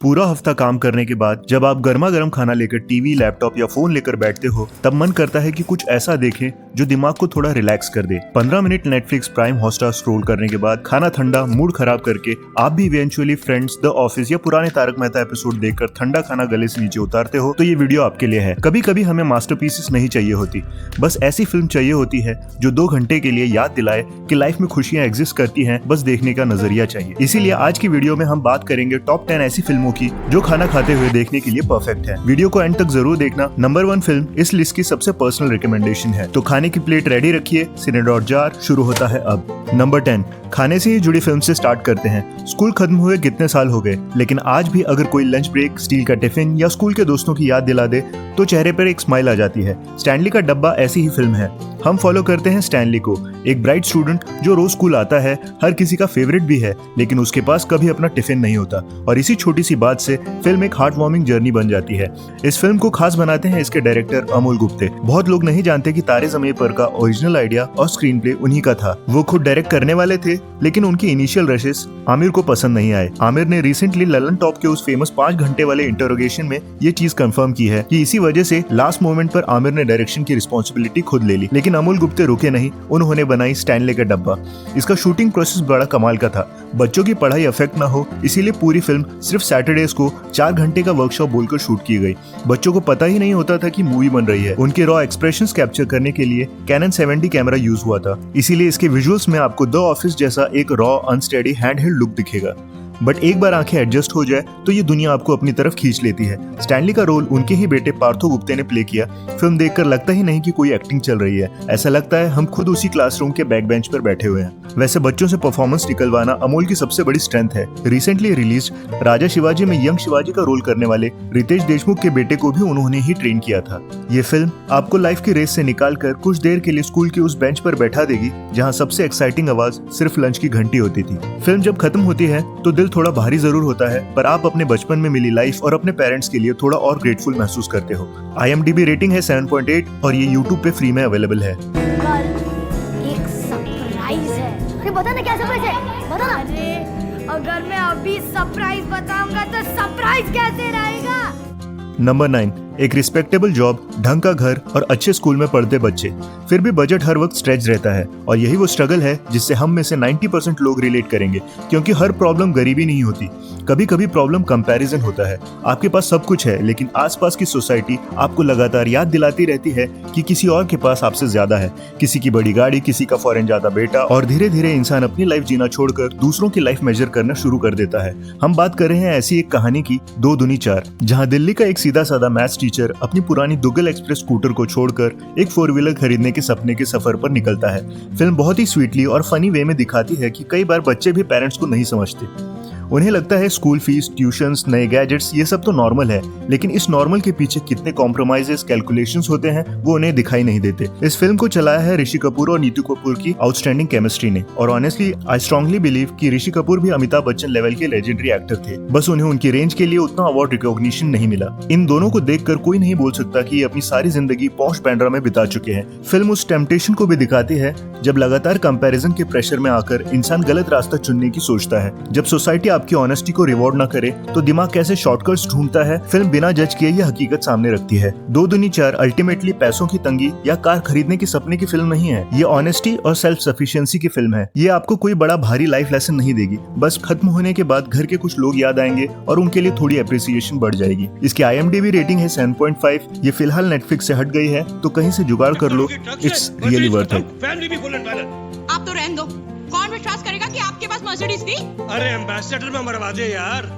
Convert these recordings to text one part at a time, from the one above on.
पूरा हफ्ता काम करने के बाद जब आप गर्मा गर्म खाना लेकर टीवी, लैपटॉप या फोन लेकर बैठते हो तब मन करता है कि कुछ ऐसा देखें जो दिमाग को थोड़ा रिलैक्स कर दे। 15 minute Netflix, prime, Hotstar scroll करने के बाद खाना ठंडा, मूड खराब करके आप भी इवेंचुअली फ्रेंड्स, द ऑफिस या पुराने तारक मेहता एपिसोड देखकर ठंडा खाना गले से नीचे उतारते हो तो ये वीडियो आपके लिए है। कभी कभी हमें मास्टरपीसेस नहीं चाहिए होती, बस ऐसी फिल्म चाहिए होती है जो 2 घंटे के लिए याद दिलाए कि लाइफ में खुशियां एग्जिस्ट करती हैं, बस देखने का नजरिया चाहिए। इसीलिए आज की वीडियो में हम बात करेंगे टॉप 10 ऐसी फिल्मों की जो खाना खाते हुए देखने के लिए परफेक्ट है। वीडियो को एंड तक जरूर देखना। नंबर 1 फिल्म इस लिस्ट की सबसे पर्सनल रिकमेंडेशन है, तो खाने की प्लेट रेडी रखिए। सिनेडॉट जार शुरू होता है अब। नंबर 10 खाने से ही जुड़ी फिल्म से स्टार्ट करते हैं। स्कूल खत्म हुए कितने साल हो गए, लेकिन आज भी अगर कोई लंच ब्रेक, स्टील का टिफिन या स्कूल के दोस्तों की याद दिला दे तो चेहरे पर एक स्माइल आ जाती है। स्टैनली का डब्बा ऐसी ही फिल्म है। हम फॉलो करते हैं स्टैनली को, एक ब्राइट स्टूडेंट जो रोज स्कूल आता है, हर किसी का फेवरेट भी है, लेकिन उसके पास कभी अपना टिफिन नहीं होता। और इसी छोटी सी बात से फिल्म एक हार्ट वार्मिंग जर्नी बन जाती है। इस फिल्म को खास बनाते हैं इसके डायरेक्टर अमोल गुप्ते। बहुत लोग नहीं जानते कि तारे ज़मीं पर का ओरिजिनल आइडिया और स्क्रीन प्ले उन्हीं का था। वो खुद डायरेक्ट करने वाले थे, लेकिन उनकी इनिशियल रशेस आमिर को पसंद नहीं आए। आमिर ने रिसेंटली ललन टॉप के उस फेमस 5 घंटे वाले इंटरोगेशन में ये चीज कंफर्म की है कि इसी वजह से लास्ट मोमेंट पर आमिर ने डायरेक्शन की रिस्पॉन्सिबिलिटी खुद ले ली। लेकिन अमोल गुप्ते रुके नहीं, उन्होंने बनाई स्टैनली का डब्बा। इसका शूटिंग प्रोसेस बड़ा कमाल का था। बच्चों की पढ़ाई अफेक्ट ना हो, इसीलिए पूरी फिल्म सिर्फ सैटरडेज को 4 घंटे का वर्कशॉप बोलकर शूट की गई। बच्चों को पता ही नहीं होता था कि मूवी बन रही है। उनके रॉ एक्सप्रेशंस कैप्चर करने के लिए कैनन 70 कैमरा यूज हुआ था, इसीलिए इसके विजुअल्स में आपको द ऑफिस जैसा एक रॉ, अनस्टेडी, हैंडहेल्ड लुक दिखेगा। बट एक बार आंखें एडजस्ट हो जाए तो ये दुनिया आपको अपनी तरफ खींच लेती है। स्टैनली का रोल उनके ही बेटे पार्थो गुप्ते ने प्ले किया। फिल्म देखकर लगता ही नहीं कि कोई एक्टिंग चल रही है, ऐसा लगता है हम खुद उसी क्लासरूम के बैक बेंच पर बैठे हुए हैं। वैसे बच्चों से परफॉर्मेंस निकलवाना अमोल की सबसे बड़ी स्ट्रेंथ है। रिसेंटली रिलीज राजा शिवाजी में यंग शिवाजी का रोल करने वाले रितेश देशमुख के बेटे को भी उन्होंने ही ट्रेन किया था। ये फिल्म आपको लाइफ की रेस से निकाल कर कुछ देर के लिए स्कूल के उस बेंच पर बैठा देगी जहाँ सबसे एक्साइटिंग आवाज सिर्फ लंच की घंटी होती थी। फिल्म जब खत्म होती है तो दिल थोड़ा भारी जरूर होता है, पर आप अपने बचपन में मिली लाइफ और अपने पेरेंट्स के लिए थोड़ा और ग्रेटफुल महसूस करते हो। IMDb रेटिंग है 7.8 और ये YouTube पे फ्री में अवेलेबल है। कल एक सरप्राइज है। अरे बता ना क्या सरप्राइज है, बता ना। अरे अगर मैं अभी सरप्राइज बताऊंगा तो सरप्राइज कैसे रहेगा। नंबर 9 एक रिस्पेक्टेबल जॉब, ढंग का घर और अच्छे स्कूल में पढ़ते बच्चे, फिर भी बजट हर वक्त स्ट्रेच रहता है। और यही वो स्ट्रगल है जिससे हम में से 90% लोग रिलेट करेंगे, क्योंकि हर प्रॉब्लम गरीबी नहीं होती। कभी कभी प्रॉब्लम कंपैरिजन होता है। आपके पास सब कुछ है, लेकिन आसपास की सोसाइटी आपको लगातार याद दिलाती रहती है कि किसी और के पास आपसे ज्यादा है। किसी की बड़ी गाड़ी, किसी का फॉरेन जाता बेटा, और धीरे धीरे इंसान अपनी लाइफ जीना छोड़कर दूसरों की लाइफ मेजर करना शुरू कर देता है। हम बात कर रहे हैं ऐसी एक कहानी की, 2 दूनी 4, जहाँ दिल्ली का एक सीधा साधा मैथ्स टीचर अपनी पुरानी दुग्गल एक्सप्रेस स्कूटर को छोड़कर एक 4 व्हीलर खरीदने के सपने के सफर पर निकलता है। फिल्म बहुत ही स्वीटली और फनी वे में दिखाती है कि कई बार बच्चे भी पेरेंट्स को नहीं समझते। उन्हें लगता है स्कूल फीस, ट्यूशंस, नए गैजेट्स ये सब तो नॉर्मल है, लेकिन इस नॉर्मल के पीछे कितने कॉम्प्रोमाइजेस, कैलकुलेशंस होते हैं वो उन्हें दिखाई नहीं देते। इस फिल्म को चलाया है ऋषि कपूर और नीतू कपूर की आउटस्टैंडिंग केमिस्ट्री ने। और ऑनेस्टली आई स्ट्रांगली बिलीव कि ऋषि कपूर भी अमिताभ बच्चन लेवल के लेजेंडरी एक्टर थे, बस उन्हें उनकी रेंज के लिए उतना अवार्ड रिकॉग्निशन नहीं मिला। इन दोनों को देखकर कोई नहीं बोल सकता कि ये अपनी सारी जिंदगी पॉश बैंड्रा में बिता चुके हैं। फिल्म उस टेम्पटेशन को भी दिखाती है जब लगातार कंपैरिजन के प्रेशर में आकर इंसान गलत रास्ता चुनने की सोचता है। जब सोसाइटी आपकी ऑनेस्टी को रिवॉर्ड ना करे तो दिमाग कैसे शॉर्टकट्स ढूंढता है। फिल्म बिना जज किए ये हकीकत सामने रखती है। 2 दूनी 4 अल्टीमेटली पैसों की तंगी या कार खरीदने के सपने की फिल्म नहीं है। ये ऑनेस्टी और सेल्फ सफिशिएंसी की फिल्म है। ये आपको कोई बड़ा भारी लाइफ लेसन नहीं देगी, बस खत्म होने के बाद घर के कुछ लोग याद आएंगे और उनके लिए थोड़ी अप्रिसिएशन बढ़ जाएगी। इसकी IMDb रेटिंग है 7.5। ये फिलहाल नेटफ्लिक्स से हट गई है, तो कहीं से जुगाड़ कर लो, इट्स रियली वर्थ इट। आप तो रहने दो, कौन विश्वास करेगा कि आपके पास मर्सिडीज थी। अरे एम्बेसडर में मरवा दे यार,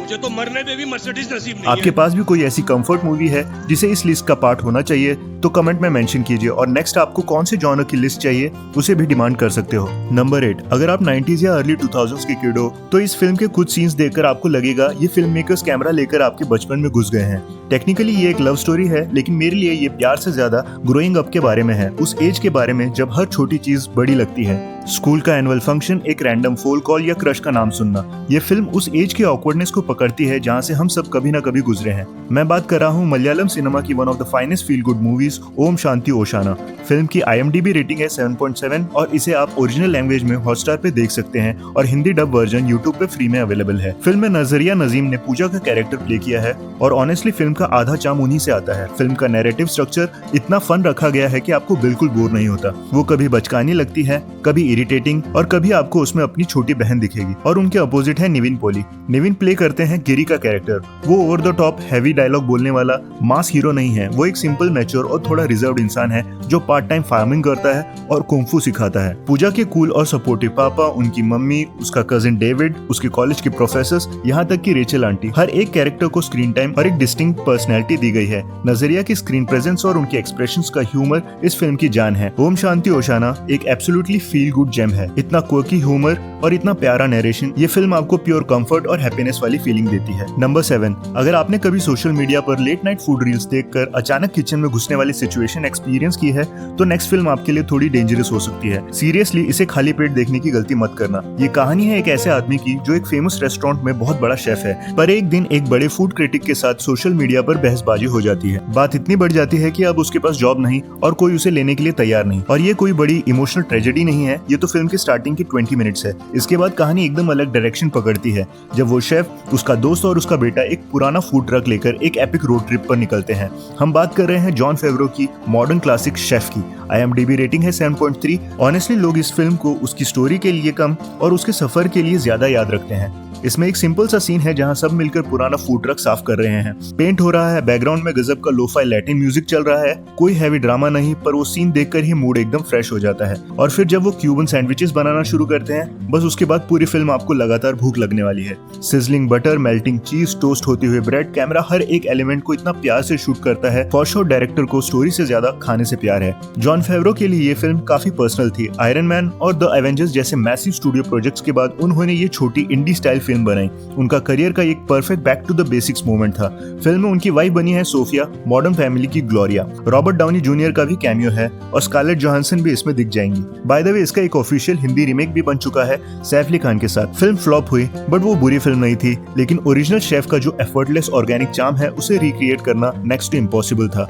मुझे तो मरने में भी मर्सिडीज नसीब नहीं आपके है। पास भी कोई ऐसी कंफर्ट मूवी है जिसे इस लिस्ट का पार्ट होना चाहिए तो कमेंट में मेंशन कीजिए, और नेक्स्ट आपको कौन से जॉनर की लिस्ट चाहिए उसे भी डिमांड कर सकते हो। नंबर 8 अगर आप 90s या अर्ली 2000s के किड हो तो इस फिल्म के कुछ सीन्स देखकर आपको लगेगा ये फिल्म मेकर्स कैमरा लेकर आपके बचपन में घुस गए हैं। टेक्निकली ये एक लव स्टोरी है, लेकिन मेरे लिए ये प्यार से ज्यादा ग्रोइंग अप के बारे में है, उस एज के बारे में जब हर छोटी चीज बड़ी लगती है। स्कूल का एनुअल फंक्शन, एक रैंडम फोन कॉल या क्रश का नाम सुनना, ये फिल्म उस एज के ऑकवर्डनेस को पकड़ती है जहाँ से हम सब कभी न कभी गुजरे हैं। मैं बात कर रहा हूँ मलयालम सिनेमा की one of the finest feel good movies Om Shanti Oshana. Film की IMDb रेटिंग है 7.7 और इसे आप ओरिजिनल लैंग्वेज में हॉटस्टार पे देख सकते हैं और हिंदी डब वर्जन यूट्यूब पे फ्री में अवेलेबल है। फिल्म में नजरिया नजीम ने पूजा का कैरेक्टर प्ले किया है और ऑनेस्टली फिल्म का आधा चार्म उन्हीं से आता है। फिल्म का नैरेटिव स्ट्रक्चर इतना फन रखा गया है कि आपको बिल्कुल बोर नहीं होता। वो कभी बचकानी लगती है, कभी इरिटेटिंग और कभी आपको उसमें अपनी छोटी बहन दिखेगी। और उनके अपोजिट है निविन पोली। निविन प्ले करते हैं गिरी का कैरेक्टर। वो over the top heavy dialogue बोलने वाला मास हीरो नहीं है। वो एक सिंपल, मैच्योर और थोड़ा रिजर्व्ड इंसान है जो पार्ट टाइम फार्मिंग करता है और कुंफू सिखाता है। पूजा के कूल और सपोर्टिव पापा, उनकी मम्मी, उसका कजिन डेविड, उसके कॉलेज के प्रोफेसर्स, यहाँ तक कि रेचल आंटी, हर एक कैरेक्टर को स्क्रीन टाइम और एक डिस्टिंक्ट पर्सनैलिटी दी गई है। नजरिया की स्क्रीन प्रेजेंस और उनके एक्सप्रेशंस का ह्यूमर इस फिल्म की जान है। ओम शांति ओशाना एक एब्सोल्युटली फील गुड जेम है। इतना क्वर्की ह्यूमर और इतना प्यारा नरेशन, ये फिल्म आपको प्योर कंफर्ट और हैप्पीनेस वाली फीलिंग देती है। नंबर 7, अगर आपने कभी सोशल मीडिया पर लेट नाइट फूड रील्स देखकर अचानक किचन में घुसने वाली सिचुएशन एक्सपीरियंस की है तो नेक्स्ट फिल्म आपके लिए थोड़ी डेंजरस हो सकती है। सीरियसली इसे खाली पेट देखने की गलती मत करना। ये कहानी है एक ऐसे आदमी की जो एक फेमस रेस्टोरेंट में बहुत बड़ा शेफ है, पर एक दिन एक बड़े फूड क्रिटिक के साथ सोशल मीडिया पर बहसबाजी हो जाती है। बात इतनी बढ़ जाती है कि अब उसके पास जॉब नहीं और कोई उसे लेने के लिए तैयार नहीं। और ये कोई बड़ी इमोशनल ट्रेजेडी नहीं है, ये तो फिल्म की स्टार्टिंग की 20 मिनट्स है। इसके बाद कहानी एकदम अलग डायरेक्शन पकड़ती है जब वो शेफ, उसका दोस्त और उसका बेटा एक पुराना फूड ट्रक लेकर एक एपिक रोड ट्रिप पर निकलते हैं। हम बात कर रहे हैं जॉन फेवरो की मॉडर्न क्लासिक शेफ की। IMDb रेटिंग है 7.3। ऑनेस्टली लोग इस फिल्म को उसकी स्टोरी के लिए कम और उसके सफर के लिए ज्यादा याद रखते हैं। इसमें एक सिंपल सा सीन है जहां सब मिलकर पुराना फूड ट्रक साफ कर रहे हैं। पेंट हो रहा है, बैकग्राउंड में गजब का लोफाई लैटिन म्यूजिक चल रहा है। कोई हैवी ड्रामा नहीं, पर वो सीन देखकर ही मूड एकदम फ्रेश हो जाता है। और फिर जब वो क्यूबन सैंडविचेस बनाना शुरू करते हैं, बस उसके बाद पूरी फिल्म आपको लगातार भूख लगने वाली है। सिजलिंग बटर, मेल्टिंग चीज, टोस्ट होते हुए ब्रेड, कैमरा हर एक एलिमेंट को इतना प्यार से शूट करता है। फॉर श्योर डायरेक्टर को स्टोरी से ज्यादा खाने से प्यार है। जॉन फेवरो के लिए ये फिल्म काफी पर्सनल थी। आयरन मैन और द एवेंजर्स जैसे मैसिव स्टूडियो प्रोजेक्ट्स के बाद उन्होंने ये छोटी इंडी स्टाइल फिल्म बनाई। उनका करियर का एक perfect back to the basics moment था। फिल्म में उनकी वाइफ बनी है सोफिया, मॉडर्न फैमिली की ग्लोरिया। रॉबर्ट डाउनी जूनियर का भी कैमियो है और स्कारलेट जोहानसन भी इसमें दिख जाएंगी। बाय द वे, इसका एक ऑफिशियल हिंदी रीमेक भी बन चुका है सैफ अली खान के साथ। फिल्म फ्लॉप हुई, बट वो बुरी फिल्म नहीं थी, लेकिन ओरिजिनल शेफ का जो एफर्टलेस ऑर्गेनिक चार्म है उसे रिक्रिएट करना नेक्स्ट टू इम्पॉसिबल था।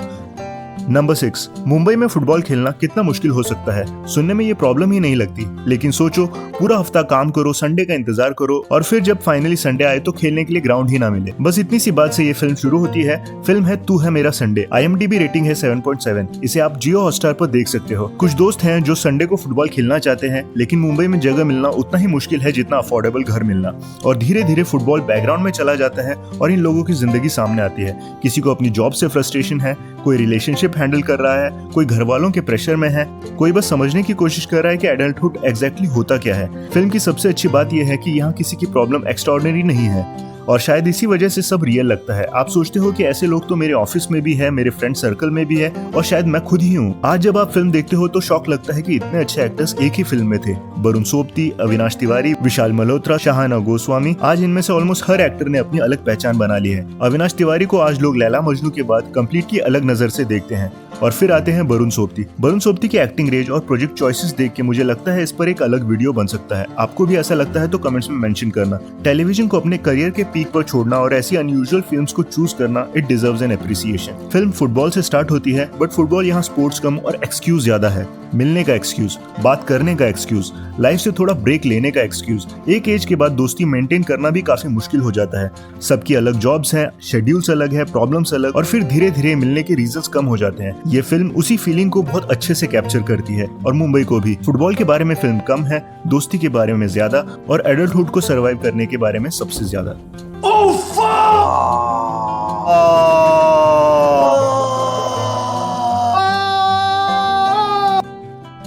नंबर 6, मुंबई में फुटबॉल खेलना कितना मुश्किल हो सकता है। सुनने में ये प्रॉब्लम ही नहीं लगती, लेकिन सोचो पूरा हफ्ता काम करो, संडे का इंतजार करो और फिर जब फाइनली संडे आए तो खेलने के लिए ग्राउंड ही ना मिले। बस इतनी सी बात से ये फिल्म शुरू होती है। फिल्म है तू है मेरा संडे। IMDb रेटिंग है 7.7। इसे आप जियो हॉटस्टार पर देख सकते हो। कुछ दोस्त हैं जो संडे को फुटबॉल खेलना चाहते हैं, लेकिन मुंबई में जगह मिलना उतना ही मुश्किल है जितना अफोर्डेबल घर मिलना। और धीरे धीरे फुटबॉल बैकग्राउंड में चला जाता है और इन लोगों की जिंदगी सामने आती है। किसी को अपनी जॉब से फ्रस्ट्रेशन है, कोई रिलेशनशिप हैंडल कर रहा है, कोई घर वालों के प्रेशर में है, कोई बस समझने की कोशिश कर रहा है कि एडल्टहुड एग्जैक्टली होता क्या है। फिल्म की सबसे अच्छी बात यह है कि यहाँ किसी की प्रॉब्लम एक्स्ट्राऑर्डिनरी नहीं है और शायद इसी वजह से सब रियल लगता है। आप सोचते हो कि ऐसे लोग तो मेरे ऑफिस में भी है, मेरे फ्रेंड सर्कल में भी है और शायद मैं खुद ही हूँ। आज जब आप फिल्म देखते हो तो शौक लगता है कि इतने अच्छे एक्टर्स एक ही फिल्म में थे। वरुण सोबती, अविनाश तिवारी, विशाल मल्होत्रा, शाहाना गोस्वामी, आज इनमें से ऑलमोस्ट हर एक्टर ने अपनी अलग पहचान बना ली है। अविनाश तिवारी को आज लोग लैला मजनू के बाद कंप्लीटली अलग नजर से देखते हैं। और फिर आते हैं वरुण सोबती। वरुण सोबती की एक्टिंग रेंज और प्रोजेक्ट चॉइसेस देख के मुझे लगता है इस पर एक अलग वीडियो बन सकता है। आपको भी ऐसा लगता है तो कमेंट्स में मेंशन करना। टेलीविजन को अपने करियर के पीक पर छोड़ना और ऐसी अनयूजुअल फिल्म्स को चूज करना, it deserves an appreciation. Film football से स्टार्ट होती है, बट फुटबॉल यहाँ स्पोर्ट्स कम और एक्सक्यूज ज्यादा है। मिलने का एक्सक्यूज, बात करने का एक्सक्यूज, लाइफ से थोड़ा ब्रेक लेने का एक्सक्यूज। एक एज के बाद दोस्ती मेंटेन करना भी काफी मुश्किल हो जाता है। सबकी अलग जॉब्स हैं, शेड्यूल्स अलग है, प्रॉब्लम्स अलग और फिर धीरे धीरे मिलने के रीजंस कम हो जाते हैं। ये फिल्म उसी फीलिंग को बहुत अच्छे से कैप्चर करती है और मुंबई को भी। फुटबॉल के बारे में फिल्म कम है, दोस्ती के बारे में ज्यादा और एडल्टहुड को सर्वाइव करने के बारे में सबसे ज्यादा।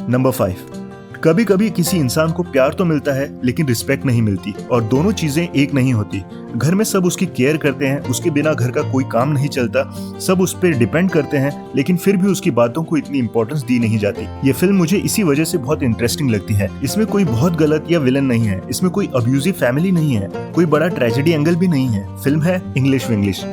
नंबर 5, कभी कभी किसी इंसान को प्यार तो मिलता है लेकिन रिस्पेक्ट नहीं मिलती और दोनों चीजें एक नहीं होती। घर में सब उसकी केयर करते हैं, उसके बिना घर का कोई काम नहीं चलता, सब उस पर डिपेंड करते हैं, लेकिन फिर भी उसकी बातों को इतनी इंपॉर्टेंस दी नहीं जाती। ये फिल्म मुझे इसी वजह से बहुत इंटरेस्टिंग लगती है। इसमें कोई बहुत गलत या विलन नहीं है, इसमें कोई अब्यूजिव फैमिली नहीं है, कोई बड़ा ट्रेजेडी एंगल भी नहीं है। फिल्म है इंग्लिश विंग्लिश।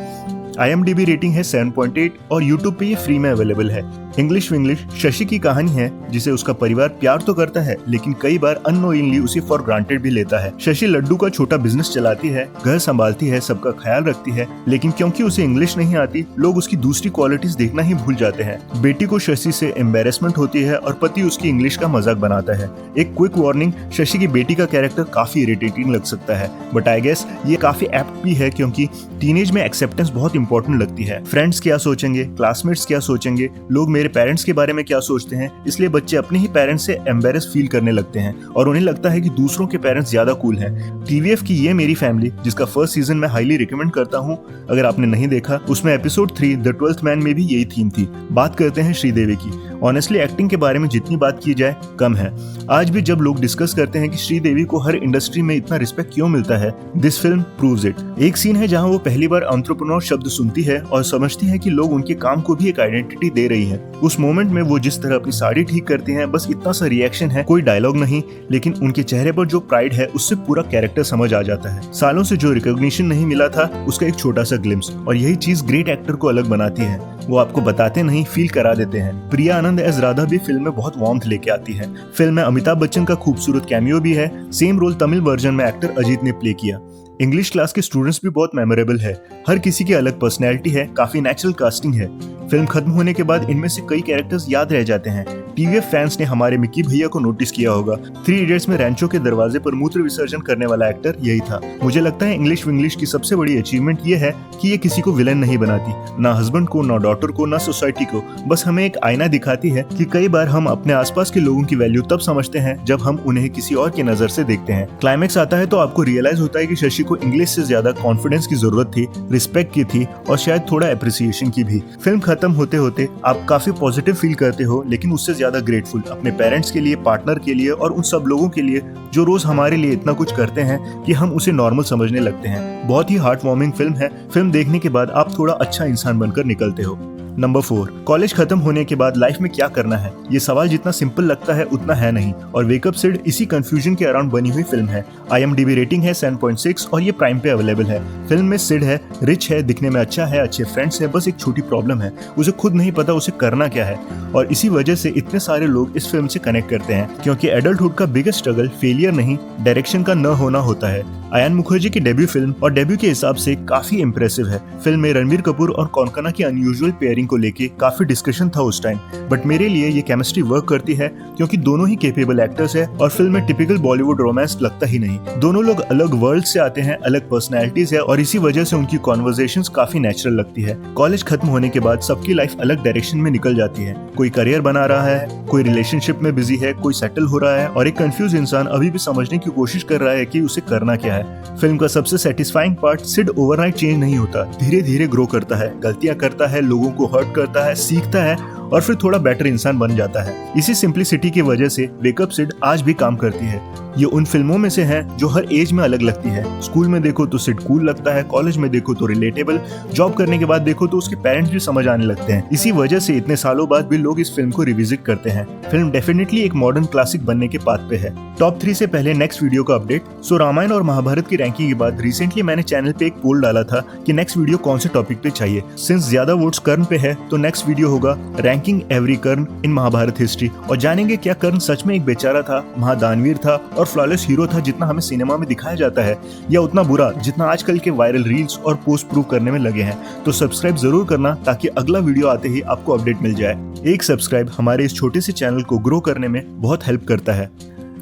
IMDb रेटिंग है 7.8 और YouTube पे ये फ्री में अवेलेबल है। इंग्लिश विंग्लिश शशि की कहानी है जिसे उसका परिवार प्यार तो करता है लेकिन कई बार अननोइंगली उसे फॉर ग्रांटेड भी लेता है। शशि लड्डू का छोटा बिजनेस चलाती है, घर संभालती है, सबका ख्याल रखती है, लेकिन क्योंकि उसे इंग्लिश नहीं आती लोग उसकी दूसरी क्वालिटीज देखना ही भूल जाते हैं। बेटी को शशि से एम्बेरसमेंट होती है और पति उसकी इंग्लिश का मजाक बनाता है। एक क्विक वार्निंग, शशि की बेटी का कैरेक्टर काफी इरिटेटिंग लग सकता है, बट आई गेस ये काफी एप्ट भी है क्योंकि टीनेज में एक्सेप्टेंस बहुत इंपॉर्टेंट लगती है। फ्रेंड्स क्या सोचेंगे, क्लासमेट्स क्या सोचेंगे, लोग मेरे पेरेंट्स के बारे में क्या सोचते हैं, इसलिए बच्चे अपने ही पेरेंट्स से एम्बेरस फील करने लगते हैं और उन्हें लगता है कि दूसरों के पेरेंट्स ज्यादा कूल हैं। टीवीएफ की ये मेरी फैमिली, जिसका फर्स्ट सीजन मैं हाईली रिकमेंड करता हूँ अगर आपने नहीं देखा। उसमें एपिसोड 3 द 12th मैन में भी यही थीम थी। बात करते हैं श्रीदेवी की। ऑनेस्टली एक्टिंग के बारे में जितनी बात की जाए कम है। आज भी जब लोग डिस्कस करते हैं कि श्रीदेवी को हर इंडस्ट्री में इतना रिस्पेक्ट क्यों मिलता है, दिस फिल्म प्रूव्स इट। एक सीन है जहां वो पहली बार एंटरप्रेन्योर शब्द सुनती है और समझती है कि लोग उनके काम को भी एक आइडेंटिटी दे रही है। उस मोमेंट में वो जिस तरह अपनी साड़ी ठीक करती हैं, बस इतना सा रिएक्शन है, कोई डायलॉग नहीं, लेकिन उनके चेहरे पर जो प्राइड है उससे पूरा कैरेक्टर समझ आ जाता है। सालों से जो रिकॉग्निशन नहीं मिला था उसका एक छोटा सा ग्लिम्स, और यही चीज ग्रेट एक्टर को अलग बनाती है। वो आपको बताते नहीं, फील करा देते हैं। प्रिया आनंद एज राधा भी फिल्म में बहुत वार्मथ लेके आती है। फिल्म में अमिताभ बच्चन का खूबसूरत कैमियो भी है। सेम रोल तमिल वर्जन में एक्टर अजीत ने प्ले किया। इंग्लिश क्लास के स्टूडेंट्स भी बहुत मेमोरेबल है। हर किसी की अलग पर्सनैलिटी है, काफी नेचुरल कास्टिंग है। फिल्म खत्म होने के बाद इनमें से कई कैरेक्टर्स याद रह जाते हैं। टीवीएफ फैंस ने हमारे मिक्की भैया को नोटिस किया होगा। 3 इडियट्स में रैंचो के दरवाजे पर मूत्र विसर्जन करने वाला एक्टर यही था। मुझे लगता है इंग्लिश विंग्लिश की सबसे बड़ी अचीवमेंट ये है कि ये किसी को विलन नहीं बनाती, ना हस्बैंड को, ना डॉटर को, ना सोसाइटी को। बस हमें एक आईना दिखाती है कि कई बार हम अपने आसपास के लोगों की वैल्यू तब समझते हैं जब हम उन्हें किसी और की नजर से देखते हैं। क्लाइमेक्स आता है तो आपको रियलाइज होता है कि शशि को इंग्लिश से ज्यादा कॉन्फिडेंस की जरूरत थी, रिस्पेक्ट की थी और शायद थोड़ा अप्रिसिएशन की भी। फिल्म खत्म होते होते आप काफी पॉजिटिव फील करते हो, लेकिन उससे ज्यादा ग्रेटफुल अपने पेरेंट्स के लिए, पार्टनर के लिए और उन सब लोगों के लिए जो रोज हमारे लिए इतना कुछ करते हैं कि हम उसे नॉर्मल समझने लगते हैं। बहुत ही हार्ट वार्मिंग फिल्म है। फिल्म देखने के बाद आप थोड़ा अच्छा इंसान बनकर निकलते हो। नंबर 4, कॉलेज खत्म होने के बाद लाइफ में क्या करना है? ये सवाल जितना सिंपल लगता है उतना है नहीं, और वेकअप सिड इसी कंफ्यूजन के अराउंड बनी हुई फिल्म है। IMDb रेटिंग है 7.6 और ये प्राइम पे अवेलेबल है। फिल्म में सिड है, रिच है, दिखने में अच्छा है, अच्छे फ्रेंड्स है, बस एक छोटी प्रॉब्लम है, उसे खुद नहीं पता उसे करना क्या है। और इसी वजह से इतने सारे लोग इस फिल्म से कनेक्ट करते हैं, क्योंकि एडल्टहुड का बिगेस्ट स्ट्रगल फेलियर नहीं, डायरेक्शन का न होना होता है। अयान मुखर्जी की डेब्यू फिल्म और डेब्यू के हिसाब से काफी इंप्रेसिव है। फिल्म में रणबीर कपूर और कौनकना की अनयूजुअल पेयरिंग को लेके काफी डिस्कशन था उस टाइम, बट मेरे लिए ये केमिस्ट्री वर्क करती है क्योंकि दोनों ही कैपेबल एक्टर्स है और फिल्म में टिपिकल बॉलीवुड रोमांस लगता ही नहीं। दोनों लोग अलग वर्ल्ड से आते हैं, अलग पर्सनैलिटीज है और इसी वजह से उनकी कॉन्वर्सेशंस काफी नेचुरल लगती है। कॉलेज खत्म होने के बाद सबकी लाइफ अलग डायरेक्शन में निकल जाती है। कोई करियर बना रहा है, कोई रिलेशनशिप में बिजी है, कोई सेटल हो रहा है और एक कंफ्यूज इंसान अभी भी समझने की कोशिश कर रहा है कि उसे करना क्या है। फिल्म का सबसे satisfying part, Sid overnight change नहीं होता, धीरे धीरे ग्रो करता है, गलतियां करता है, लोगों को हर्ट करता है, सीखता है और फिर थोड़ा बेटर इंसान बन जाता है। इसी सिंप्लिसिटी की वजह से वेकअप सिड आज भी काम करती है। ये उन फिल्मों में से है जो हर एज में अलग लगती है। स्कूल में देखो तो सिड कूल लगता है, कॉलेज में देखो तो रिलेटेबल, जॉब करने के बाद देखो तो उसके पेरेंट्स भी समझ आने लगते हैं। इसी वजह से इतने सालों बाद भी लोग इस फिल्म को रिविजिट करते हैं। फिल्म डेफिनेटली एक मॉडर्न क्लासिक बनने के पाथ पे है। टॉप 3 से पहले नेक्स्ट वीडियो का अपडेट। सो रामायण और महाभारत की रैंकिंग के बाद रिसेंटली मैंने चैनल पे एक पोल डाला था कि नेक्स्ट वीडियो कौन से टॉपिक पे चाहिए। सिंस ज्यादा वोट्स कर्ण पे है तो नेक्स्ट वीडियो होगा रैंकिंग एवरी कर्ण इन महाभारत हिस्ट्री, और जानेंगे क्या कर्ण सच में एक बेचारा था, महादानवीर था और फ्लॉलेस हीरो था जितना हमें सिनेमा में दिखाया जाता है, या उतना बुरा जितना आजकल के वायरल रील्स और पोस्ट प्रूव करने में लगे हैं। तो सब्सक्राइब जरूर करना ताकि अगला वीडियो आते ही आपको अपडेट मिल जाए। एक सब्सक्राइब हमारे इस छोटे से चैनल को ग्रो करने में बहुत हेल्प करता है।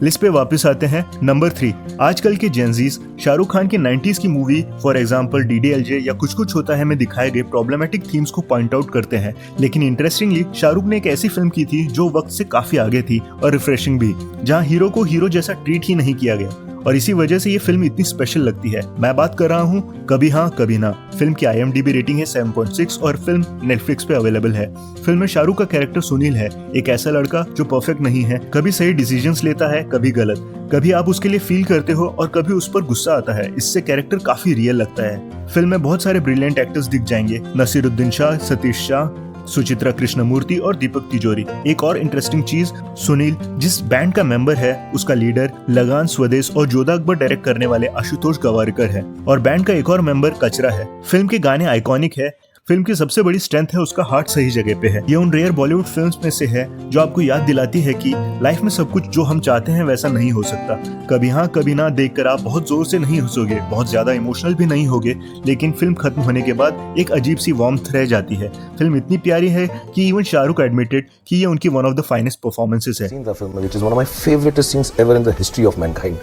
लिस्ट पे वापस आते हैं। नंबर 3, आजकल के जेनजीज शाहरुख खान के 90s की मूवी फॉर एग्जांपल DDLJ या कुछ कुछ होता है में दिखाए गए प्रॉब्लमेटिक थीम्स को पॉइंट आउट करते हैं, लेकिन इंटरेस्टिंगली शाहरुख ने एक ऐसी फिल्म की थी जो वक्त से काफी आगे थी और रिफ्रेशिंग भी, जहां हीरो को हीरो जैसा ट्रीट ही नहीं किया गया, और इसी वजह से ये फिल्म इतनी स्पेशल लगती है। मैं बात कर रहा हूँ कभी हाँ कभी ना। फिल्म की IMDb रेटिंग है 7.6 और फिल्म नेटफ्लिक्स पे अवेलेबल है। फिल्म में शाहरुख का कैरेक्टर सुनील है, एक ऐसा लड़का जो परफेक्ट नहीं है, कभी सही डिसीजंस लेता है, कभी गलत, कभी आप उसके लिए फील करते हो और कभी उस पर गुस्सा आता है। इससे कैरेक्टर काफी रियल लगता है। फिल्म में बहुत सारे ब्रिलियंट एक्टर्स दिख जाएंगे, नसीरुद्दीन शाह, सतीश शाह, सुचित्रा कृष्णमूर्ति और दीपक तिजोरी। एक और इंटरेस्टिंग चीज, सुनील जिस बैंड का मेंबर है उसका लीडर लगान, स्वदेश और जोधा अकबर डायरेक्ट करने वाले आशुतोष गवारकर है, और बैंड का एक और मेंबर कचरा है। फिल्म के गाने आइकॉनिक है। फिल्म की सबसे बड़ी स्ट्रेंथ है उसका हार्ट सही जगह पे है। ये उन रेयर बॉलीवुड फिल्म्स में से है जो आपको याद दिलाती है कि लाइफ में सब कुछ जो हम चाहते हैं वैसा नहीं हो सकता। कभी हाँ कभी ना देखकर आप बहुत जोर से नहीं हंसोगे, बहुत ज्यादा इमोशनल भी नहीं होगे, लेकिन फिल्म खत्म होने के बाद एक अजीब सी वार्मथ रह जाती है। फिल्म इतनी प्यारी है कि इवन शाहरुख एडमिटेड कि ये उनकी one of the finest performances है। The film, which is one of my favorite scenes ever in the history of mankind.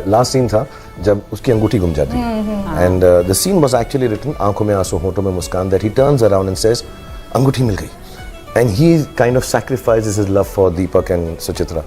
Last scene था जब उसकी अंगूठी गुम जाती है, and the scene was actually written आंखों में आंसू होठों में मुस्कान, that he turns around and says अंगूठी मिल गई, and he kind of sacrifices his love for Deepak and Suchitra.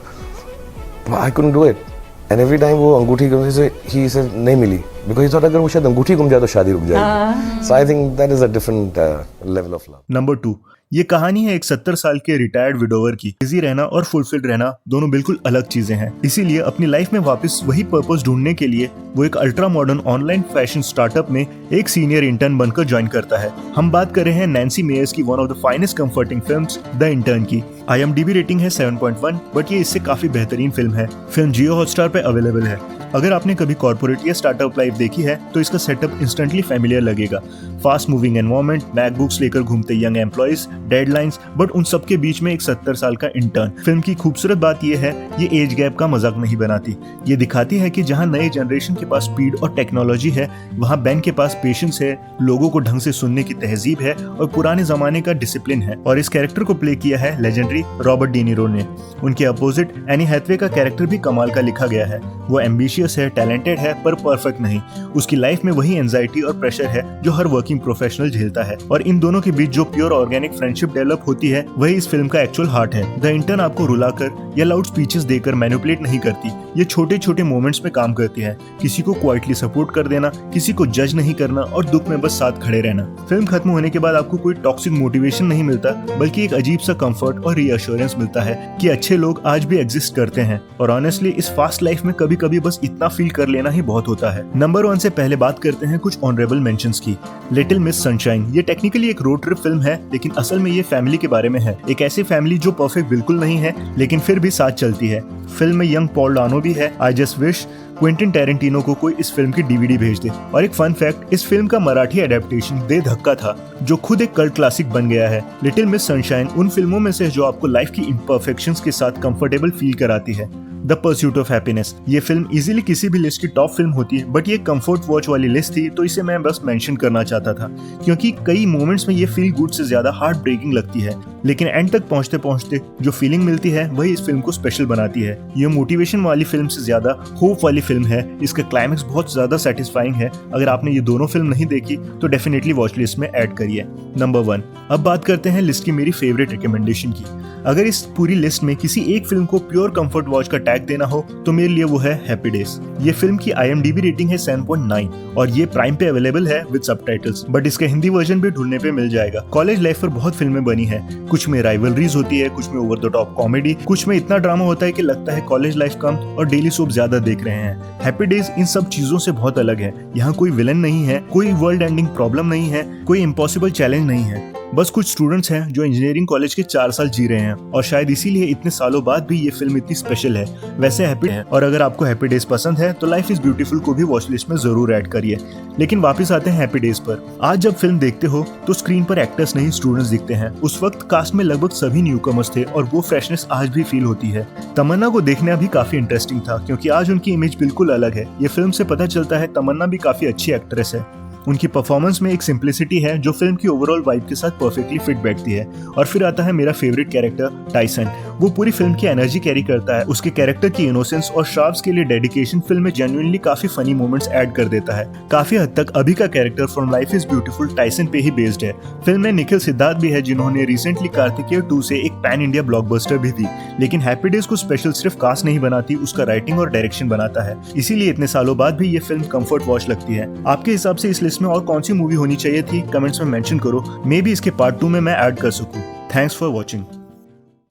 But I couldn't do it, and every time वो अंगूठी गुम से he said नहीं मिली, because he thought अगर वो शायद अंगूठी गुम जाए तो शादी रुक जाएगी. So I think that is a different level of love. Number 2, ये कहानी है एक 70 साल के रिटायर्ड विडोवर की। बिजी रहना और फुलफिल्ड रहना दोनों बिल्कुल अलग चीजें हैं। इसीलिए अपनी लाइफ में वापस वही पर्पस ढूंढने के लिए वो एक ultra modern online fashion startup में एक सीनियर इंटर्न बनकर ज्वाइन करता है। हम बात कर रहे हैं नैन्सी मेयर्स की one of the finest comforting films the intern की। IMDb रेटिंग है 7.1, बट ये इससे काफी बेहतरीन फिल्म है। फिल्म जियो हॉटस्टार पे अवेलेबल है। अगर आपने कभी कॉर्पोरेट या स्टार्टअप लाइफ देखी है तो इसका सेटअप इंस्टेंटली फैमिलियर लगेगा। फास्ट मूविंग एनवायरनमेंट, मैकबुक्स लेकर घूमते यंग एम्प्लॉइज, डेडलाइंस, बट उन सब के बीच में एक 70 साल का इंटर्न। फिल्म की खूबसूरत बात यह है ये एज गैप का मजाक नहीं बनाती। ये दिखाती है कि जहाँ नए जनरेशन के पास स्पीड और टेक्नोलॉजी है, वहाँ बेन के पास पेशेंस है, लोगों को ढंग से सुनने की तहजीब है और पुराने जमाने का डिसिप्लिन है। और इस कैरेक्टर को प्ले किया है लेजेंडरी रॉबर्ट डी नीरो ने। उनके अपोजिट एनी हैथवे का कैरेक्टर भी कमाल का लिखा गया है। वो एम्बिशियस है, टैलेंटेड है, पर परफेक्ट नहीं। उसकी लाइफ में वही एंजाइटी और प्रेशर है जो हर वर्किंग प्रोफेशनल झेलता है, और इन दोनों के बीच जो प्योर ऑर्गेनिक फ्रेंडशिप डेवलप होती है वही इस फिल्म का एक्चुअल हार्ट है। द इंटर्न आपको रुलाकर या लाउड स्पीचेस देकर मैनिपुलेट नहीं करती। ये छोटे छोटे मोमेंट्स में काम करती है। किसी को क्वाइटली सपोर्ट कर देना, किसी को जज नहीं करना और दुख में बस साथ खड़े रहना। फिल्म खत्म होने के बाद आपको कोई टॉक्सिक मोटिवेशन नहीं मिलता, बल्कि एक अजीब सा कंफर्ट और रीअश्योरेंस मिलता है कि अच्छे लोग आज भी एग्जिस्ट करते हैं। और ऑनेस्टली इस फास्ट लाइफ में कभी कभी बस इतना फील कर लेना ही बहुत होता है। नंबर 1 से पहले बात करते हैं कुछ ऑनरेबल मेंशंस की। लिटिल मिस सनशाइन, ये टेक्निकली एक रोड ट्रिप फिल्म है, लेकिन असल में ये फैमिली के बारे में है। एक ऐसी फैमिली जो परफेक्ट बिल्कुल नहीं है, लेकिन फिर भी साथ चलती है। फिल्म में यंग पॉल डानो भी है। I just wish Quentin Tarantino को कोई इस फिल्म की DVD भेज दे। और एक फन फैक्ट, इस फिल्म का मराठी एडेप्टेशन दे धक्का था, जो खुद एक कल्ट क्लासिक बन गया है। लिटिल मिस सनशाइन उन फिल्मों में से जो आपको लाइफ की इम्परफेक्शंस के साथ कंफर्टेबल फील कराती है। द परस्यूट ऑफ हैप्पीनेस, ये फिल्म इजीली किसी भी लिस्ट की टॉप फिल्म होती है, बट ये कंफर्ट वॉच वाली लिस्ट थी, तो इसे मैं बस मेंशन करना चाहता था, क्योंकि कई मोमेंट्स में ये फील गुड से ज्यादा हार्ट ब्रेकिंग लगती है, लेकिन एंड तक पहुंचते पहुंचते जो फीलिंग मिलती है वही इस फिल्म को स्पेशल बनाती है। ये मोटिवेशन वाली फिल्म से ज्यादा होप वाली फिल्म है। इसका क्लाइमेक्स बहुत ज्यादा सेटिस्फाइंग है। अगर आपने ये दोनों फिल्म नहीं देखी तो डेफिनेटली वॉच लिस्ट में ऐड करिए। नंबर 1, अब बात करते हैं लिस्ट की मेरी फेवरेट रिकमेंडेशन की। अगर इस पूरी लिस्ट में किसी एक फिल्म को प्योर कंफर्ट वॉच का टैग देना हो तो मेरे लिए वो है हैप्पी डेज। ये फिल्म की IMDb रेटिंग है 7.9 और ये प्राइम पे अवेलेबल है विद सबटाइटल्स, बट इसका हिंदी वर्जन भी ढूंढने पे मिल जाएगा। कॉलेज लाइफ पर बहुत फिल्में बनी है। कुछ में राइवलरीज होती है, कुछ में ओवर द टॉप कॉमेडी, कुछ में इतना ड्रामा होता है कि लगता है कॉलेज लाइफ कम और डेली सोप ज्यादा देख रहे हैं। हैप्पी डेज इन सब चीजों से बहुत अलग है। यहाँ कोई विलन नहीं है, कोई वर्ल्ड एंडिंग प्रॉब्लम नहीं है, कोई इम्पॉसिबल चैलेंज नहीं है। बस कुछ स्टूडेंट्स हैं जो इंजीनियरिंग कॉलेज के 4 साल जी रहे हैं, और शायद इसीलिए इतने सालों बाद भी ये फिल्म इतनी स्पेशल है। वैसे हैप्पी है, और अगर आपको हैप्पी डेज पसंद है तो लाइफ इज ब्यूटीफुल को भी वॉच लिस्ट में जरूर ऐड करिए। लेकिन वापस आते हैं हैप्पी डेज पर। आज जब फिल्म देखते हो तो स्क्रीन पर एक्टर्स नहीं स्टूडेंट्स दिखते हैं। उस वक्त कास्ट में लगभग सभी न्यूकमर्स थे और वो फ्रेशनेस आज भी फील होती है। तमन्ना को देखना भी काफी इंटरेस्टिंग था, क्योंकि आज उनकी इमेज बिल्कुल अलग है। ये फिल्म से पता चलता है तमन्ना भी काफी अच्छी एक्ट्रेस है। उनकी परफॉर्मेंस में एक सिंप्लिसिटी है जो फिल्म की ओवरऑल वाइब के साथ परफेक्टली फिट बैठती है। और फिर आता है मेरा फेवरेट कैरेक्टर टाइसन। वो पूरी फिल्म की एनर्जी कैरी करता है। उसके कैरेक्टर की इनोसेंस और शार्प्स के लिए डेडिकेशन फिल्म में जेन्युइनली काफी फनी मोमेंट्स ऐड कर देता है। काफी हद तक अभी का character from life is beautiful Tyson पे ही बेस्ड है। फिल्म में निखिल सिद्धार्थ भी है, जिन्होंने रिसेंटली कार्तिकेय 2 से एक पैन इंडिया ब्लॉकबस्टर भी दी। लेकिन हैप्पी डेज को स्पेशल सिर्फ कास्ट नहीं बनाती, उसका राइटिंग और डायरेक्शन बनाता है। इसीलिए इतने सालों बाद भी ये फिल्म कंफर्ट वॉच लगती है। आपके हिसाब से इस लिस्ट में और कौन सी मूवी होनी चाहिए थी, कमेंट्स में मेंशन करो। मे बी इसके पार्ट 2 में मैं ऐड कर सकूं। Thanks for watching.